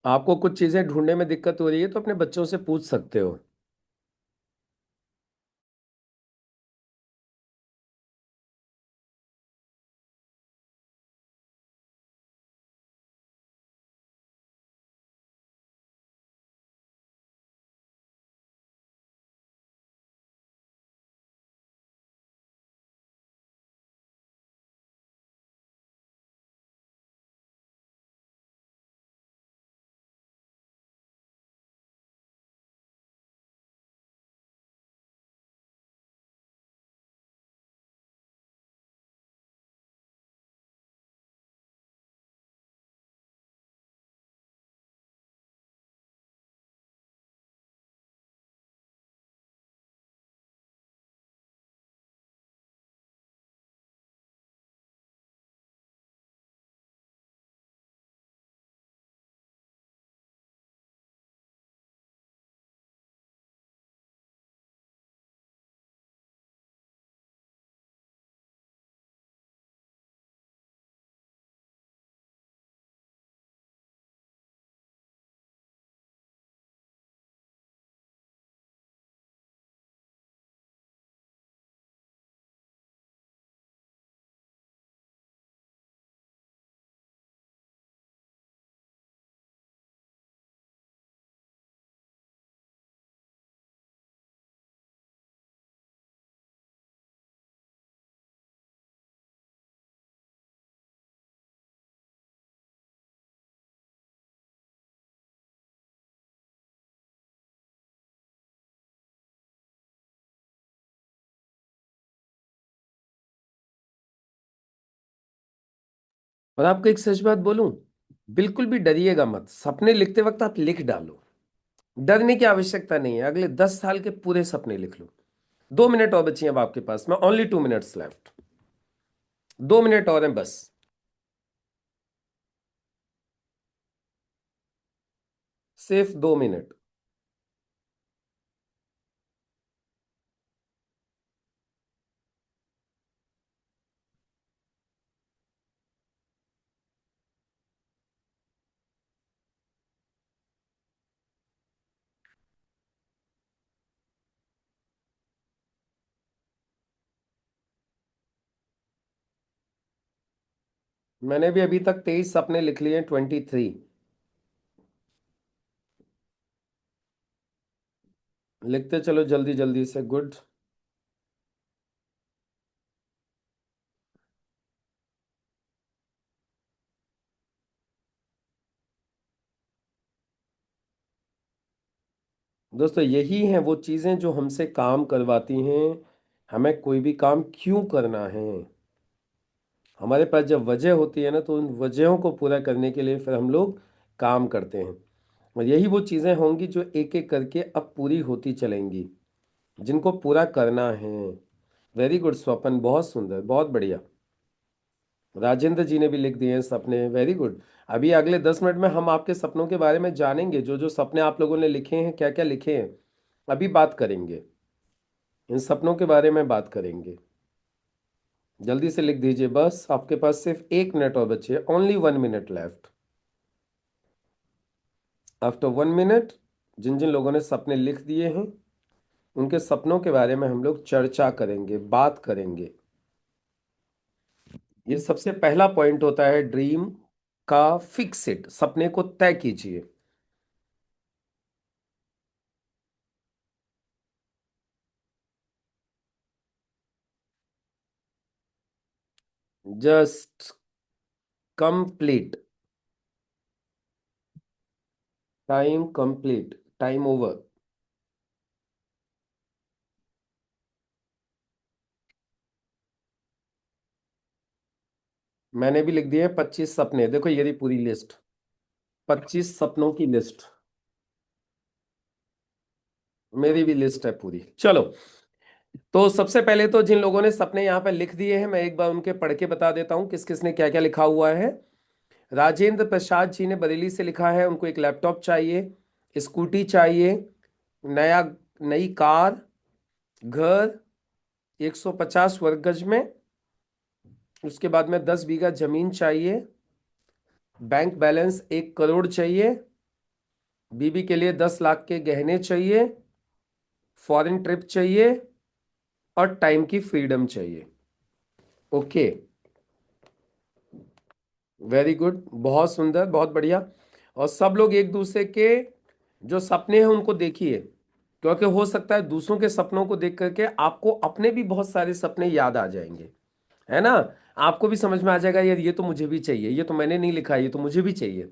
आपको कुछ चीजें ढूंढने में दिक्कत हो रही है तो अपने बच्चों से पूछ सकते हो। और आपको एक सच बात बोलूं, बिल्कुल भी डरिएगा मत, सपने लिखते वक्त आप लिख डालो। डरने की आवश्यकता नहीं है, अगले 10 साल के पूरे सपने लिख लो। 2 मिनट और बची हैं अब आपके पास में, ओनली 2 मिनट्स लेफ्ट। 2 मिनट और हैं बस। सिर्फ 2 मिनट। मैंने भी अभी तक 23 सपने लिख लिए हैं, 23। लिखते चलो जल्दी जल्दी से, गुड। दोस्तों यही हैं वो चीजें जो हमसे काम करवाती हैं। हमें कोई भी काम क्यों करना है, हमारे पास जब वजह होती है ना, तो उन वजहों को पूरा करने के लिए फिर हम लोग काम करते हैं। और यही वो चीजें होंगी जो एक एक करके अब पूरी होती चलेंगी, जिनको पूरा करना है। वेरी गुड स्वपन, बहुत सुंदर, बहुत बढ़िया। राजेंद्र जी ने भी लिख दिए हैं सपने, वेरी गुड। अभी अगले 10 मिनट में हम आपके सपनों के बारे में जानेंगे, जो जो सपने आप लोगों ने लिखे हैं, क्या क्या लिखे हैं। अभी बात करेंगे, इन सपनों के बारे में बात करेंगे। जल्दी से लिख दीजिए, बस आपके पास सिर्फ 1 मिनट और बचे, only 1 minute left. After 1 minute, जिन जिन लोगों ने सपने लिख दिए हैं, उनके सपनों के बारे में हम लोग चर्चा करेंगे, बात करेंगे। ये सबसे पहला पॉइंट होता है ड्रीम का, फिक्स इट, सपने को तय कीजिए। Just complete. Time complete, time over. मैंने भी लिख दिए 25 सपने, देखो ये रही पूरी लिस्ट, 25 सपनों की लिस्ट। मेरी भी लिस्ट है पूरी, चलो। तो सबसे पहले तो जिन लोगों ने सपने यहाँ पे लिख दिए हैं, मैं एक बार उनके पढ़ के बता देता हूँ किस किस ने क्या क्या लिखा हुआ है। राजेंद्र प्रसाद जी ने बरेली से लिखा है, उनको एक लैपटॉप चाहिए, स्कूटी चाहिए, नया नई कार, घर 150 वर्ग गज में, उसके बाद में 10 बीघा जमीन चाहिए, बैंक बैलेंस 1 करोड़ चाहिए, बीबी के लिए 10 लाख के गहने चाहिए, फॉरेन ट्रिप चाहिए, और टाइम की फ्रीडम चाहिए। ओके, वेरी गुड, बहुत सुंदर, बहुत बढ़िया। और सब लोग एक दूसरे के जो सपने हैं उनको देखिए, क्योंकि हो सकता है दूसरों के सपनों को देख करके आपको अपने भी बहुत सारे सपने याद आ जाएंगे, है ना। आपको भी समझ में आ जाएगा, यार ये तो मुझे भी चाहिए, ये तो मैंने नहीं लिखा, ये तो मुझे भी चाहिए।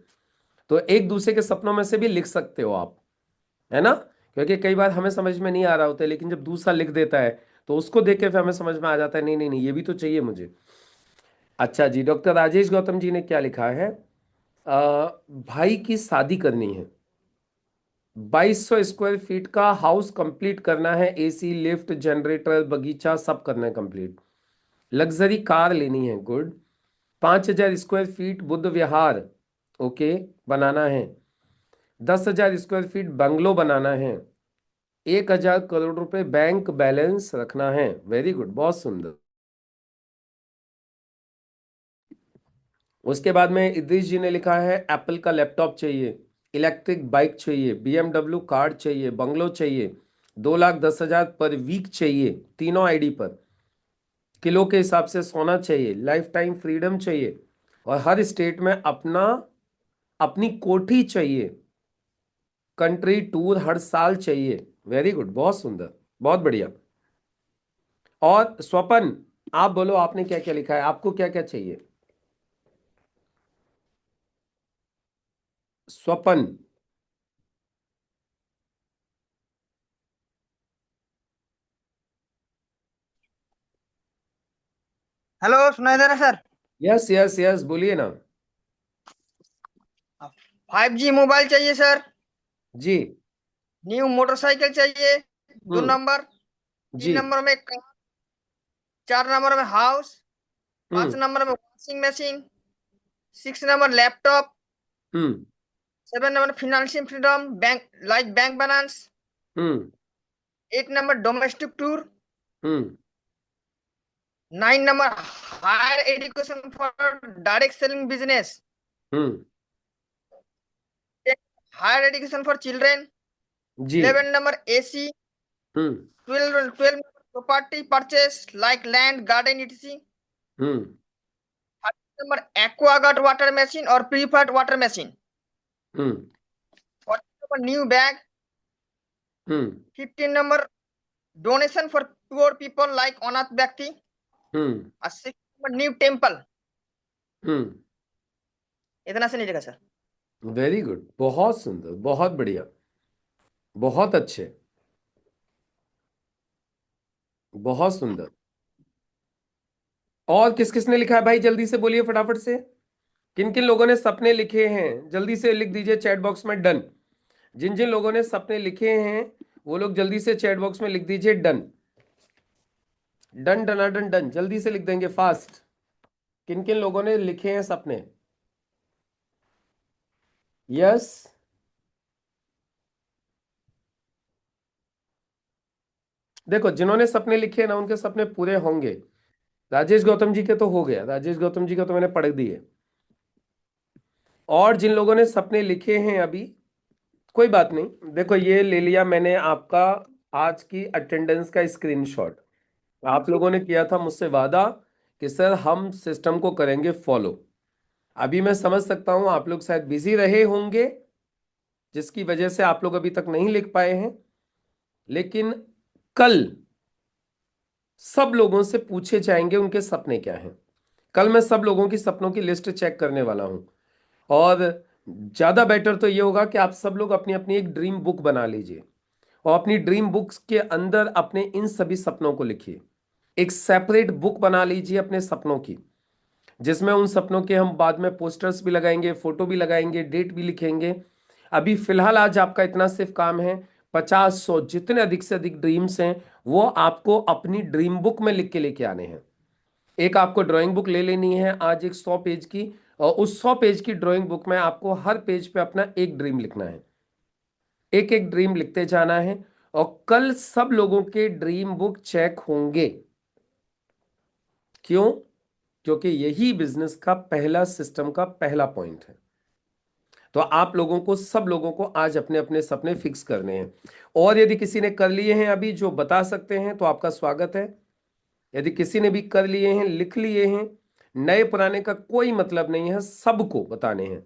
तो एक दूसरे के सपनों में से भी लिख सकते हो आप, है ना। क्योंकि कई बार हमें समझ में नहीं आ रहा होता है, लेकिन जब दूसरा लिख देता है तो उसको देख के फिर हमें समझ में आ जाता है, नहीं नहीं नहीं, ये भी तो चाहिए मुझे। अच्छा जी, डॉक्टर राजेश गौतम जी ने क्या लिखा है? भाई की शादी करनी है, 2200 स्क्वायर फीट का हाउस कंप्लीट करना है, एसी, लिफ्ट, जनरेटर, बगीचा सब करना है कंप्लीट। लग्जरी कार लेनी है, गुड। 5000 स्क्वायर फीट बुद्ध विहार, ओके, बनाना है। 10,000 स्क्वायर फीट बंगलो बनाना है। 1,000 करोड़ रुपए बैंक बैलेंस रखना है, वेरी गुड, बहुत सुंदर। उसके बाद में इद्रीस जी ने लिखा है एप्पल का लैपटॉप चाहिए, इलेक्ट्रिक बाइक चाहिए, बीएमडब्ल्यू कार चाहिए, बंगलो चाहिए, 2,10,000 पर वीक चाहिए, तीनों आईडी पर, किलो के हिसाब से सोना चाहिए, लाइफ टाइम फ्रीडम चाहिए, और हर स्टेट में अपना अपनी कोठी चाहिए, कंट्री टूर हर साल चाहिए। वेरी गुड, बहुत सुंदर, बहुत बढ़िया। और स्वपन, आप बोलो आपने क्या क्या लिखा है, आपको क्या क्या चाहिए? स्वपन। हेलो, सुनाई दे रहा है सर? यस यस यस, बोलिए ना। 5G मोबाइल चाहिए सर। जी। न्यू मोटरसाइकिल चाहिए। दो हम्म। नंबर। जी। 3 नंबर में कार। 4 नंबर में हाउस। पांच हम्म। नंबर में washing machine. 6 number laptop. Hmm. 7 number financial freedom, bank like bank balance. Hmm. 8 number domestic tour. Hmm. 9 number higher education for direct selling business. Hmm. Higher education for children. जी। 11 number AC। Hmm. 12 property purchase like land garden etc। Hmm. 30 number Aquaguard water machine और preferred water machine. Hmm. 40 number new bag. Hmm. 15 number donation for poor people like अनाथ व्यक्ति। हम्म। और 6 number new temple. हम्म। इतना से नहीं देगा sir. Very good, बहुत सुंदर, बहुत बढ़िया, बहुत अच्छे, बहुत सुंदर। और किस किसने लिखा है भाई, जल्दी से बोलिए फटाफट से। किन किन लोगों ने सपने लिखे हैं, जल्दी से लिख दीजिए चैट बॉक्स में डन। जिन जिन लोगों ने सपने लिखे हैं वो लोग जल्दी से चैट बॉक्स में लिख दीजिए done. Done done done done, जल्दी से लिख देंगे फास्ट। किन किन लोगों ने लिखे हैं सपने। यस। देखो, जिन्होंने सपने लिखे हैं ना उनके सपने पूरे होंगे। राजेश गौतम जी के तो हो गया, राजेश गौतम जी का तो मैंने पढ़ दिए। और जिन लोगों ने सपने लिखे हैं अभी, कोई बात नहीं, देखो ये ले लिया मैंने आपका आज की अटेंडेंस का स्क्रीनशॉट। आप लोगों ने किया था मुझसे वादा कि सर हम सिस्टम को करेंगे फॉलो। अभी मैं समझ सकता हूं आप लोग शायद बिजी रहे होंगे, जिसकी वजह से आप लोग अभी तक नहीं लिख पाए हैं। लेकिन कल सब लोगों से पूछे जाएंगे उनके सपने क्या हैं। कल मैं सब लोगों की सपनों की लिस्ट चेक करने वाला हूं। और ज्यादा बेटर तो ये होगा कि आप सब लोग अपनी अपनी एक ड्रीम बुक बना लीजिए और अपनी ड्रीम बुक्स के अंदर अपने इन सभी सपनों को लिखिए। एक सेपरेट बुक बना लीजिए अपने सपनों की, जिसमें उन सपनों के हम बाद में पोस्टर्स भी लगाएंगे, फोटो भी लगाएंगे, डेट भी लिखेंगे। अभी फिलहाल आज आपका इतना सिर्फ काम है, 50 100 जितने अधिक से अधिक ड्रीम्स हैं वो आपको अपनी ड्रीम बुक में लिख के लेके आने हैं। एक आपको ड्राइंग बुक ले लेनी है आज, एक 100 पेज की, और उस 100 पेज की ड्राइंग बुक में आपको हर पेज पे अपना एक ड्रीम लिखना है। एक एक ड्रीम लिखते जाना है। और कल सब लोगों के ड्रीम बुक चेक होंगे। क्यों? क्योंकि यही बिजनेस का पहला, सिस्टम का पहला पॉइंट है। तो आप लोगों को, सब लोगों को आज अपने अपने सपने फिक्स करने हैं। और यदि किसी ने कर लिए हैं अभी जो बता सकते हैं तो आपका स्वागत है। यदि किसी ने भी कर लिए हैं, लिख लिए हैं, नए पुराने का कोई मतलब नहीं है, सबको बताने हैं।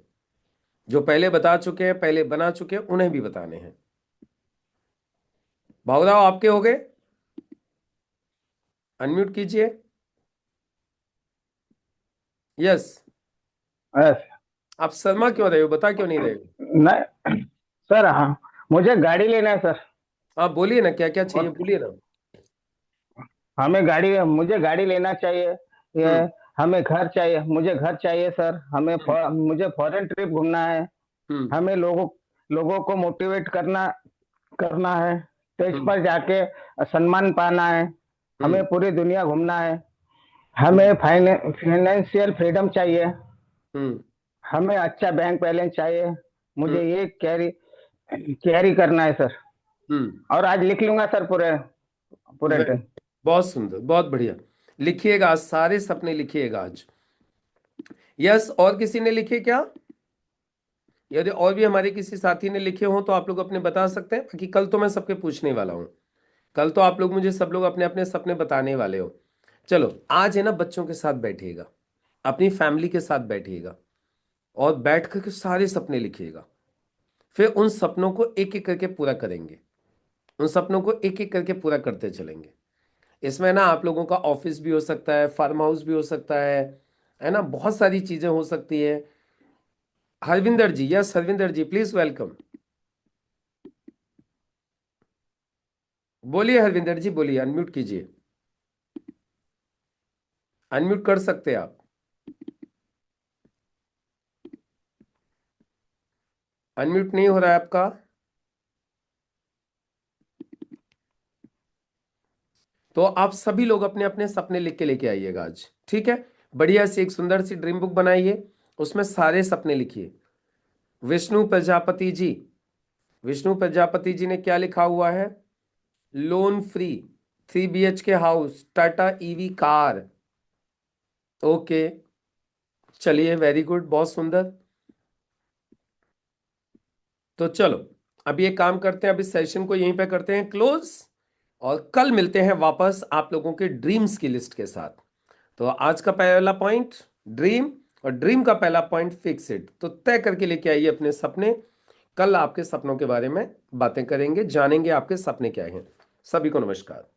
जो पहले बता चुके हैं, पहले बना चुके हैं, उन्हें भी बताने हैं। भावराव आपके हो गए? अनम्यूट कीजिए। यस। यस। आप शर्मा क्यों रहे हो, बता क्यों नहीं रहे हो? नहीं सर, हाँ, मुझे गाड़ी लेना है सर। आप बोलिए ना, क्या क्या चाहिए और बोलिए ना। मुझे गाड़ी लेना चाहिए। ये हम्म। हमें घर चाहिए, मुझे घर चाहिए सर। हम्म। मुझे फॉरेन ट्रिप घूमना है। हम्म। हमें लोगों लोगों को मोटिवेट करना करना है। स्टेज हम्म। पर जाके सम्मान पाना है। हमें हम्म। पूरी दुनिया घूमना है। हम्म। हमें फाइनेंशियल फ्रीडम चाहिए। हम्म। हमें अच्छा बैंक बैलेंस चाहिए। हम्म। मुझे ये कैरी कैरी करना है सर। हम्म। और आज लिख लूंगा सर पूरे पूरे वेरी, दिन। बहुत सुंदर, बहुत बढ़िया। लिखिएगा आज, सारे सपने लिखिएगा आज। यस, और किसी ने लिखे क्या? यदि और भी हमारे किसी साथी ने लिखे हो तो आप लोग अपने बता सकते हैं, बाकी कल तो मैं सबके पूछने वाला हूँ। कल तो आप लोग मुझे सब लोग अपने अपने सपने बताने वाले हो। चलो आज है ना, बच्चों के साथ बैठिएगा, अपनी फैमिली के साथ बैठिएगा और बैठ कर के सारे सपने लिखिएगा। फिर उन सपनों को एक एक करके पूरा करेंगे। उन सपनों को एक एक करके पूरा करते चलेंगे। इसमें ना आप लोगों का ऑफिस भी हो सकता है, फार्म हाउस भी हो सकता है ना, बहुत सारी चीजें हो सकती है। Harvinder ji, yes Harvinder ji, please welcome. बोलिए हरविंदर जी, बोलिए, अनम्यूट कीजिए। अनम्यूट कर सकते हैं आप। अनम्यूट नहीं हो रहा है आपका। तो आप सभी लोग अपने अपने सपने लिख के लेके आइएगा आज, ठीक है। बढ़िया सी एक सुंदर सी ड्रीम बुक बनाइए, उसमें सारे सपने लिखिए। विष्णु प्रजापति जी, विष्णु प्रजापति जी ने क्या लिखा हुआ है? Loan free, 3 BHK house, Tata EV car. Okay, चलिए, वेरी गुड, बहुत सुंदर। तो चलो अभी एक काम करते हैं, अभी सेशन को यहीं पे करते हैं क्लोज, और कल मिलते हैं वापस आप लोगों के ड्रीम्स की लिस्ट के साथ। तो आज का पहला पॉइंट ड्रीम, और ड्रीम का पहला पॉइंट फिक्स इट। तो तय करके लेके आइए अपने सपने, कल आपके सपनों के बारे में बातें करेंगे, जानेंगे आपके सपने क्या हैं। सभी को नमस्कार।